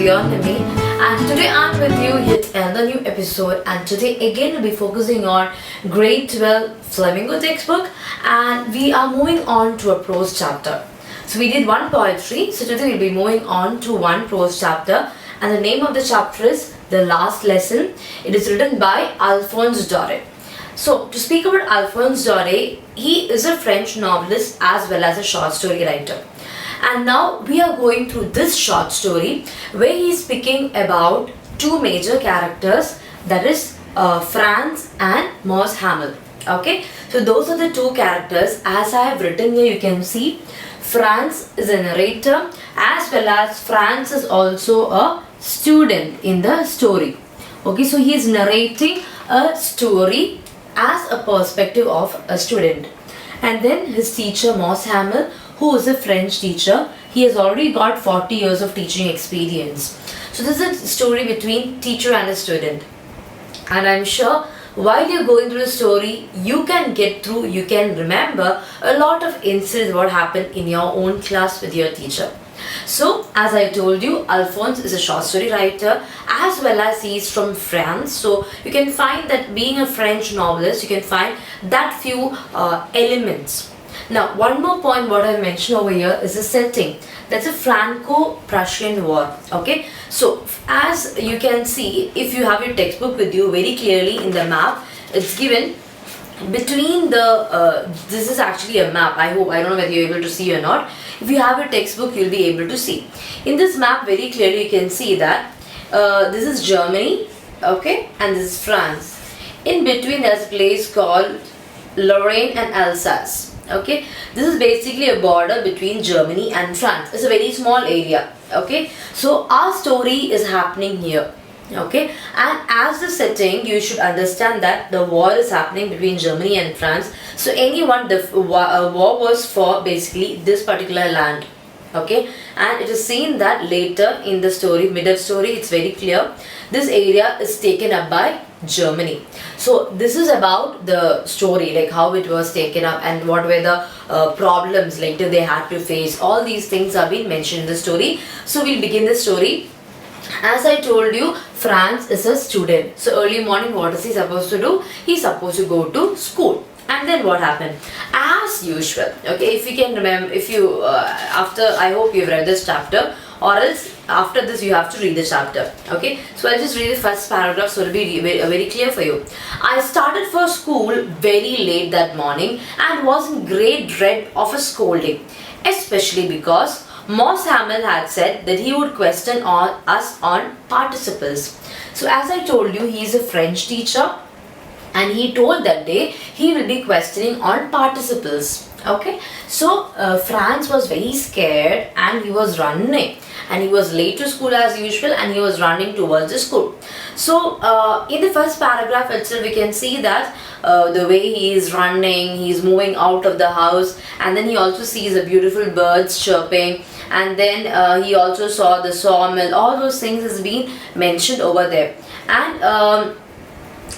your Nimi, and today I'm with you yet another new episode, and today again we'll be focusing on grade 12 Flamingo textbook, and we are moving on to a prose chapter. So we did one poetry, so today we'll be moving on to one prose chapter, and the name of the chapter is The Last Lesson. It is written by Alphonse Daudet. So to speak about Alphonse Daudet, he is a French novelist as well as a short story writer. And now we are going through this short story where he is speaking about two major characters, that is Franz and Moss Hamel. Okay, so those are the two characters. As I have written here, you can see Franz is a narrator as well as Franz is also a student in the story. Okay, so he is narrating a story as a perspective of a student. And then his teacher Moss Hamel, who is a French teacher, he has already got 40 years of teaching experience. So this is a story between teacher and a student. And I'm sure while you're going through the story, you can get through, you can remember a lot of incidents what happened in your own class with your teacher. So as I told you, Alphonse is a short story writer as well as he is from France. So you can find that being a French novelist, you can find that few elements. Now one more point what I mentioned over here is the setting. That's a Franco-Prussian war. Okay, so as you can see, if you have your textbook with you, very clearly in the map it's given between the this is actually a map. I don't know whether you're able to see or not. If you have a textbook, you'll be able to see. In this map very clearly you can see that this is Germany, okay, and this is France. In between there's a place called Lorraine and Alsace. Okay, this is basically a border between Germany and France. It's a very small area. Okay, so our story is happening here. Okay, and as the setting, you should understand that the war is happening between Germany and France. So anyone, the war was for basically this particular land. Okay, and it is seen that later in the story, mid of story, it's very clear this area is taken up by Germany. So this is about the story, like how it was taken up and what were the problems later they had to face. All these things have been mentioned in the story. So we'll begin the story. As I told you, Franz is a student. So early morning, what is he supposed to do? He's supposed to go to school. And then what happened? As usual, okay, if you can remember, if you after, I hope you've read this chapter, or else after this you have to read the chapter. Okay, so I'll just read the first paragraph so it'll be very clear for you. I started for school very late that morning and was in great dread of a scolding, especially because Moss Hamel had said that he would question us on participles. So as I told you, he is a French teacher and he told that day he will be questioning on participles. Okay, so Franz was very scared and he was running, and he was late to school as usual and he was running towards the school. So in the first paragraph itself we can see that the way he is running, he is moving out of the house, and then he also sees the beautiful birds chirping, and then he also saw the sawmill. All those things has been mentioned over there. And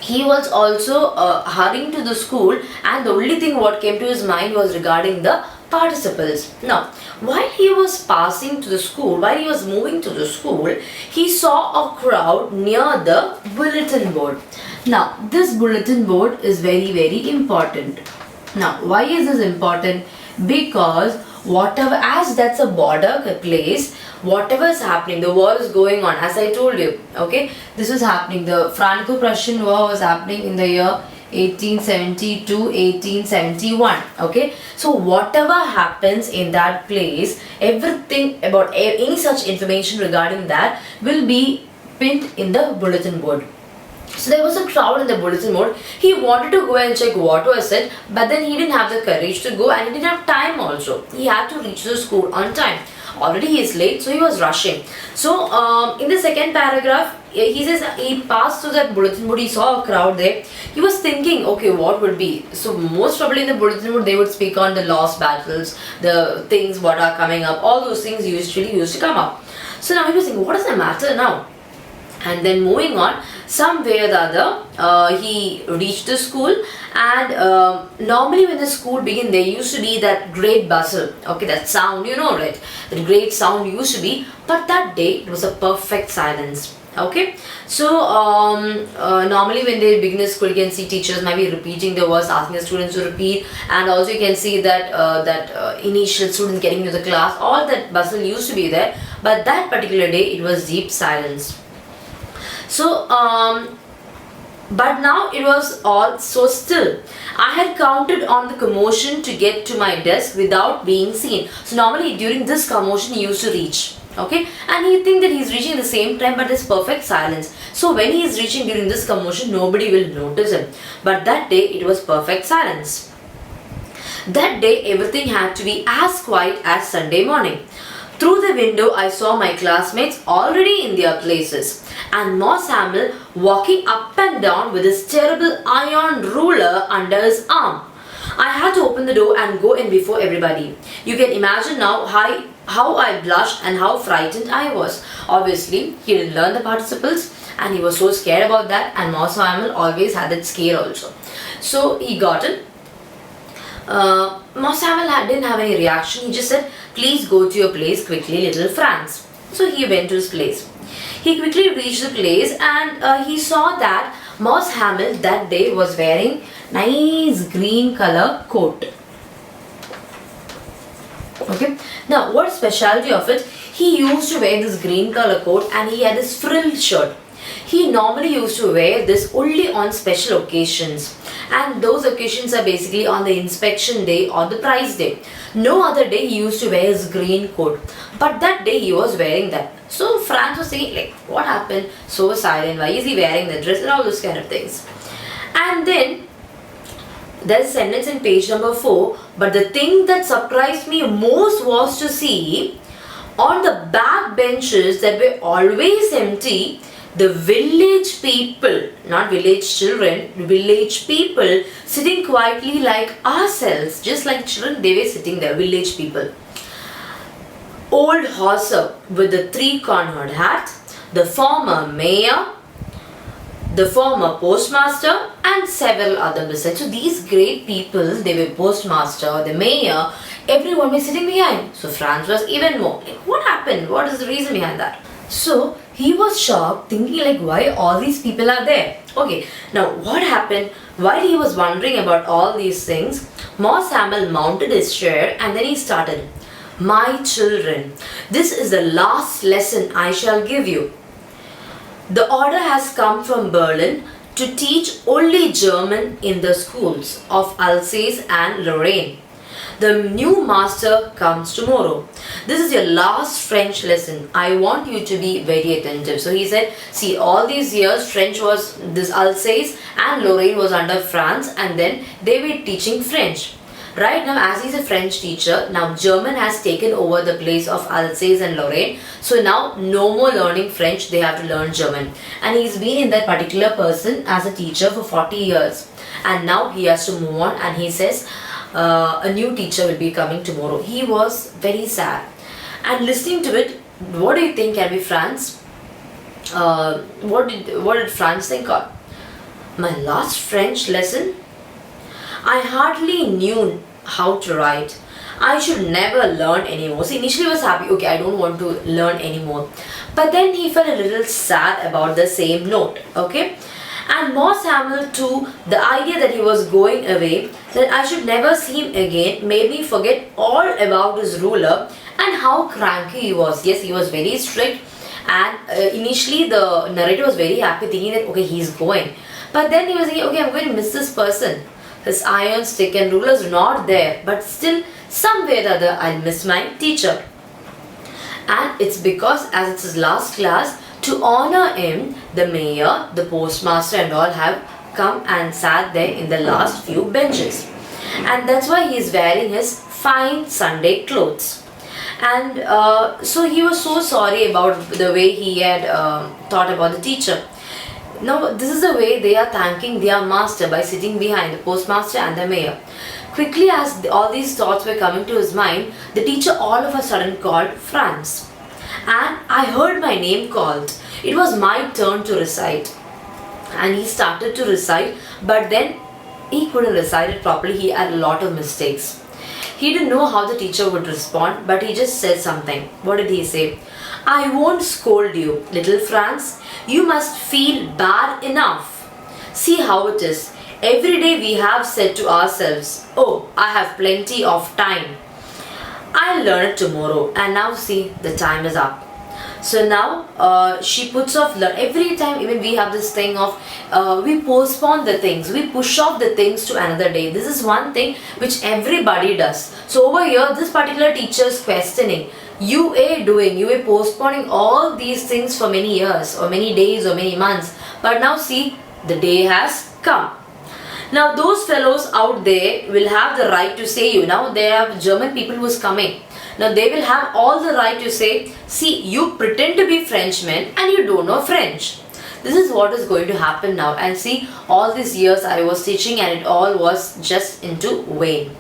he was also hurrying to the school, and the only thing what came to his mind was regarding the participles. Now, while he was passing to the school, while he was moving to the school, he saw a crowd near the bulletin board. Now, this bulletin board is very important. Now, why is this important? Because whatever, as that's a border place, whatever is happening, the war is going on, as I told you. Okay, this was happening, the Franco-Prussian war was happening in the year 1870 to 1871. Okay, so whatever happens in that place, everything about any such information regarding that will be pinned in the bulletin board. So there was a crowd in the bulletin board. He wanted to go and check what was it, but then he didn't have the courage to go, and he didn't have time also. He had to reach the school on time. Already he is late, so he was rushing. So in the second paragraph, he says he passed through that bulletin board, he saw a crowd there. He was thinking, okay, what would be? So most probably in the bulletin board they would speak on the lost battles, the things what are coming up, all those things usually used to come up. So now he was thinking, what is the matter now? And then moving on, some way or the other, he reached the school, and normally when the school began, there used to be that great bustle, okay, that sound, you know, right? That great sound used to be, but that day it was a perfect silence. Okay, so normally when they begin the school, you can see teachers might be repeating the words, asking the students to repeat, and also you can see that initial students getting into the class, all that bustle used to be there, but that particular day it was deep silence. So, but now it was all so still. I had counted on the commotion to get to my desk without being seen. So normally during this commotion he used to reach. Okay, and he think that he's reaching at the same time, but there's perfect silence. So when he is reaching during this commotion, nobody will notice him. But that day it was perfect silence. That day everything had to be as quiet as Sunday morning. Through the window, I saw my classmates already in their places, and Moss Hamill walking up and down with his terrible iron ruler under his arm. I had to open the door and go in before everybody. You can imagine now how I blushed and how frightened I was. Obviously, he didn't learn the participles, and he was so scared about that, and Moss Hamill always had that scare also. So he got in. Moss Hamill didn't have any reaction. He just said, "Please go to your place quickly, little Franz." So he went to his place. He quickly reached the place, and he saw that Moss Hamill that day was wearing nice green color coat. Okay. Now, what specialty of it? He used to wear this green color coat, and he had this frilled shirt. He normally used to wear this only on special occasions, and those occasions are basically on the inspection day or the prize day. No other day he used to wear his green coat, but that day he was wearing that. So Franz was thinking, like, what happened? So silent, why is he wearing the dress, and all those kind of things. And then there's a sentence in page number 4, but the thing that surprised me most was to see on the back benches that were always empty, the village people, not village children, village people sitting quietly like ourselves, just like children, they were sitting there, village people. Old Hauser with the 3-cornered hat, the former mayor, the former postmaster, and several other besides. So these great people, they were postmaster, the mayor, everyone was sitting behind. So Franz was even more like, what happened? What is the reason behind that? So he was shocked, thinking like, why all these people are there? Okay, now what happened? While he was wondering about all these things, Moss Hamill mounted his chair, and then he started. My children, this is the last lesson I shall give you. The order has come from Berlin to teach only German in the schools of Alsace and Lorraine. The new master comes tomorrow. This is your last French lesson. I want you to be very attentive. So he said, see, all these years French was this Alsace and Lorraine was under France, and then they were teaching French. Right now, as he's a French teacher, now German has taken over the place of Alsace and Lorraine. So now no more learning French, they have to learn German. And he's been in that particular person as a teacher for 40 years. And now he has to move on, and he says, a new teacher will be coming tomorrow. He was very sad. And listening to it, what do you think can be Franz? What did Franz think of? My last French lesson? I hardly knew how to write. I should never learn anymore. So initially he was happy, okay, I don't want to learn anymore. But then he felt a little sad about the same note, okay? And Moss Hamill too, the idea that he was going away, that I should never see him again, made me forget all about his ruler and how cranky he was. Yes, he was very strict, and initially the narrator was very happy, thinking that okay, he's going. But then he was thinking, okay, I'm going to miss this person. His iron stick and ruler is not there, but still somewhere or other I'll miss my teacher. And it's because as it's his last class, to honor him, the mayor, the postmaster and all have come and sat there in the last few benches. And that's why he is wearing his fine Sunday clothes. And so he was so sorry about the way he had thought about the teacher. Now this is the way they are thanking their master, by sitting behind the postmaster and the mayor. Quickly, as all these thoughts were coming to his mind, the teacher all of a sudden called Franz. and I heard my name called. It was my turn to recite. And he started to recite, but then he couldn't recite it properly. He had a lot of mistakes. He didn't know how the teacher would respond, but he just said something. What did he say? I won't scold you, little Franz. You must feel bad enough. See how it is. Every day we have said to ourselves, oh, I have plenty of time. I'll learn it tomorrow. And now see, the time is up. So now she puts off every time. Even we have this thing of we postpone the things, we push off the things to another day. This is one thing which everybody does. So over here this particular teacher is questioning, you were postponing all these things for many years or many days or many months, but now see, the day has come. Now those fellows out there will have the right to say you. Now they have German people who's coming. Now they will have all the right to say, see, you pretend to be Frenchmen and you don't know French. This is what is going to happen now. And see, all these years I was teaching and it all was just into vain.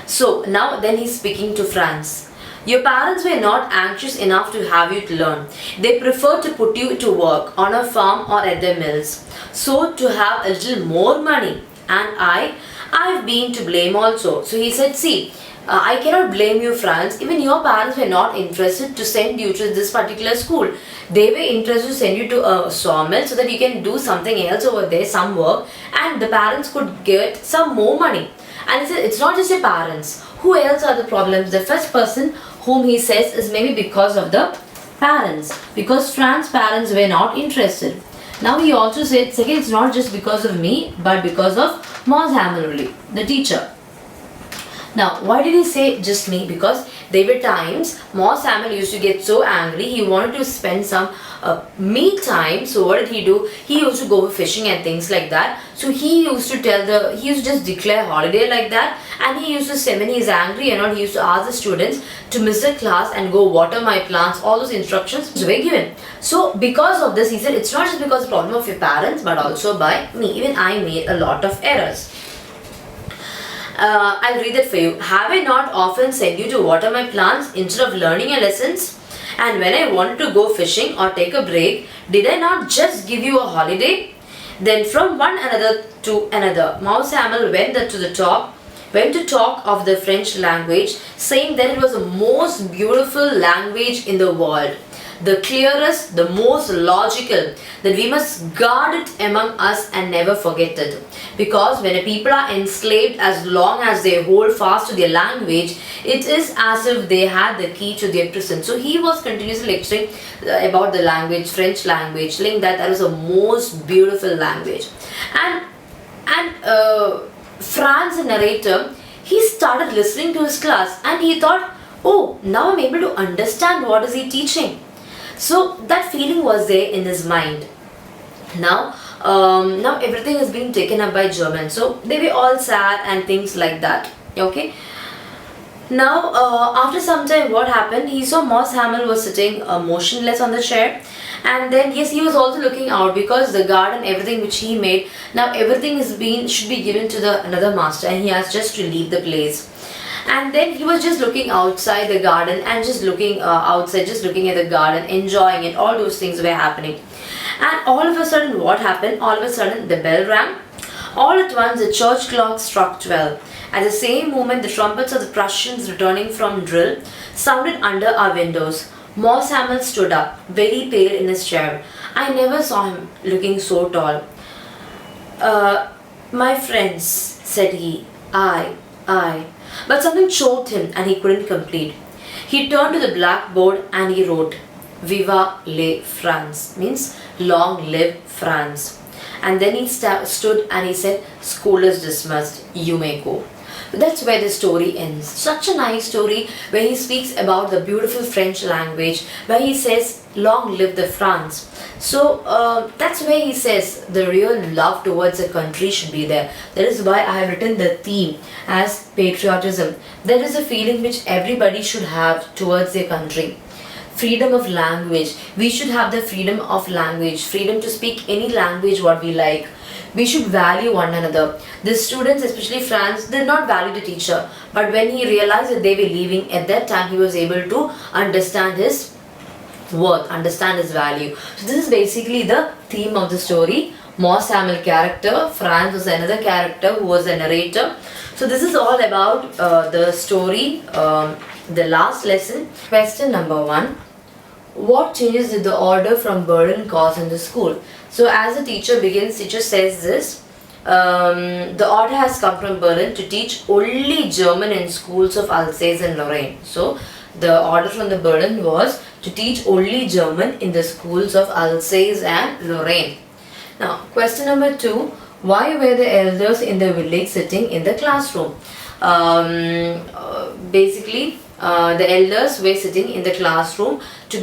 So now then he's speaking to Franz. Your parents were not anxious enough to have you to learn. They preferred to put you to work on a farm or at their mills, so to have a little more money. And I've been to blame also. So he said, see, I cannot blame you, Franz. Even your parents were not interested to send you to this particular school. They were interested to send you to a sawmill so that you can do something else over there, some work, and the parents could get some more money. And he said, it's not just your parents. Who else are the problems? The first person whom he says is maybe because of the parents. Because Franz's parents were not interested. Now he also said, second, it's not just because of me, but because of Moss Hammerly, the teacher. Now, why did he say just me? Because there were times Moss Hamill used to get so angry, he wanted to spend some me time. So what did he do? He used to go fishing and things like that. So he used to just declare holiday like that, and he used to say when he's angry and all, he used to ask the students to miss the class and go water my plants. All those instructions were given. So because of this, he said it's not just because of the problem of your parents, but also by me. Even I made a lot of errors. I'll read it for you. Have I not often sent you to water my plants instead of learning your lessons? And when I wanted to go fishing or take a break, did I not just give you a holiday? Then from one another to another, Mouse Hamill went to talk of the French language, saying that it was the most beautiful language in the world, the clearest, the most logical, that we must guard it among us and never forget it. Because when a people are enslaved, as long as they hold fast to their language, it is as if they had the key to their prison. So he was continuously lecturing about the language, French language, saying that is the most beautiful language. And Franz, the narrator, he started listening to his class and he thought, oh, now I'm able to understand what is he teaching. So that feeling was there in his mind. Now everything is being taken up by Germans. So they were all sad and things like that. Okay. Now after some time, what happened? He saw Moss Hamill was sitting motionless on the chair, and then yes, he was also looking out because the garden, everything which he made, now everything should be given to the another master, and he has just to leave the place. And then he was just looking outside the garden and just looking outside, just looking at the garden, enjoying it. All those things were happening. And all of a sudden, what happened? All of a sudden, the bell rang. All at once, the church clock struck 12. At the same moment, the trumpets of the Prussians returning from drill sounded under our windows. Moss Hamill stood up, very pale in his chair. I never saw him looking so tall. My friends, said he, I. But something choked him and he couldn't complete. He turned to the blackboard and he wrote, Viva le France, means long live France. And then he stood and he said, school is dismissed, you may go. That's where the story ends. Such a nice story where he speaks about the beautiful French language, where he says, long live the France. So that's where he says the real love towards a country should be there. That is why I have written the theme as patriotism. There is a feeling which everybody should have towards their country. freedom of language. We should have the freedom of language, freedom to speak any language what we like. We should value one another. The students, especially France, did not value the teacher. But when he realized that they were leaving, at that time he was able to understand his worth, understand his value. So this is basically the theme of the story. Moss Hamill character, Franz was another character who was a narrator. So this is all about the story, the last lesson. Question number 1. What changes did the order from Berlin cause in the school? So as the teacher begins, teacher says this. The order has come from Berlin to teach only German in schools of Alsace and Lorraine. So the order from the Berlin was to teach only German in the schools of Alsace and Lorraine. Now, question number 2. Why were the elders in the village sitting in the classroom? Basically, the elders were sitting in the classroom to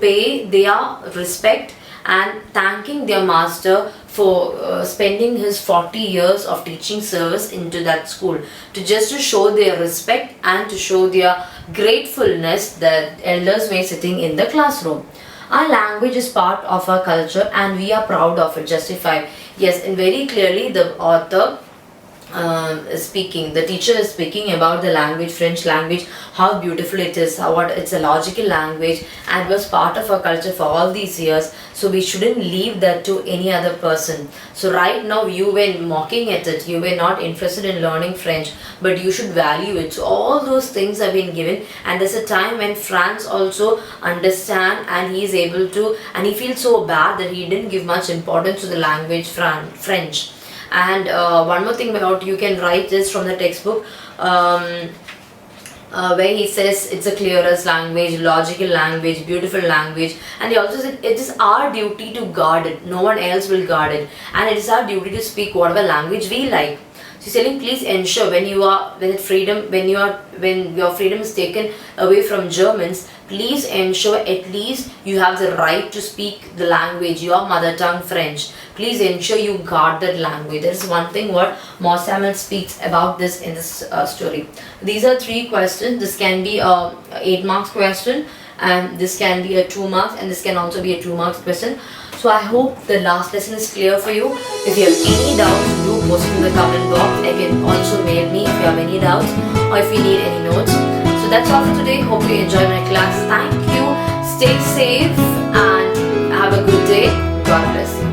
pay their respect and thanking their master for spending his 40 years of teaching service into that school, to show their respect and to show their gratefulness that elders were sitting in the classroom. Our language is part of our culture and we are proud of it. Justified. Yes, and very clearly the author is speaking, the teacher is speaking about the language, French language, how beautiful it is, it's a logical language and was part of our culture for all these years. So we shouldn't leave that to any other person. So right now you were mocking at it, you were not interested in learning French, but you should value it. So all those things have been given, and there's a time when Franz also understand and he is able to, and he feels so bad that he didn't give much importance to the language French. And one more thing about, you can write this from the textbook, where he says it's a clearest language, logical language, beautiful language, and he also said it is our duty to guard it, no one else will guard it, and it is our duty to speak whatever language we like. So he's telling, please ensure when your freedom is taken away from Germans, please ensure at least you have the right to speak the language, your mother tongue French. Please ensure you guard that language. That is one thing what Moss Hamill speaks about this in this story. These are 3 questions. This can be a 8 marks question, and this can be a 2 marks, and this can also be a 2 marks question. So I hope the last lesson is clear for you. If you have any doubts, do post it in the comment box. You can also mail me if you have any doubts or if you need any notes. So that's all for today. Hope you enjoyed my class. Thank you. Stay safe and have a good day. God bless you.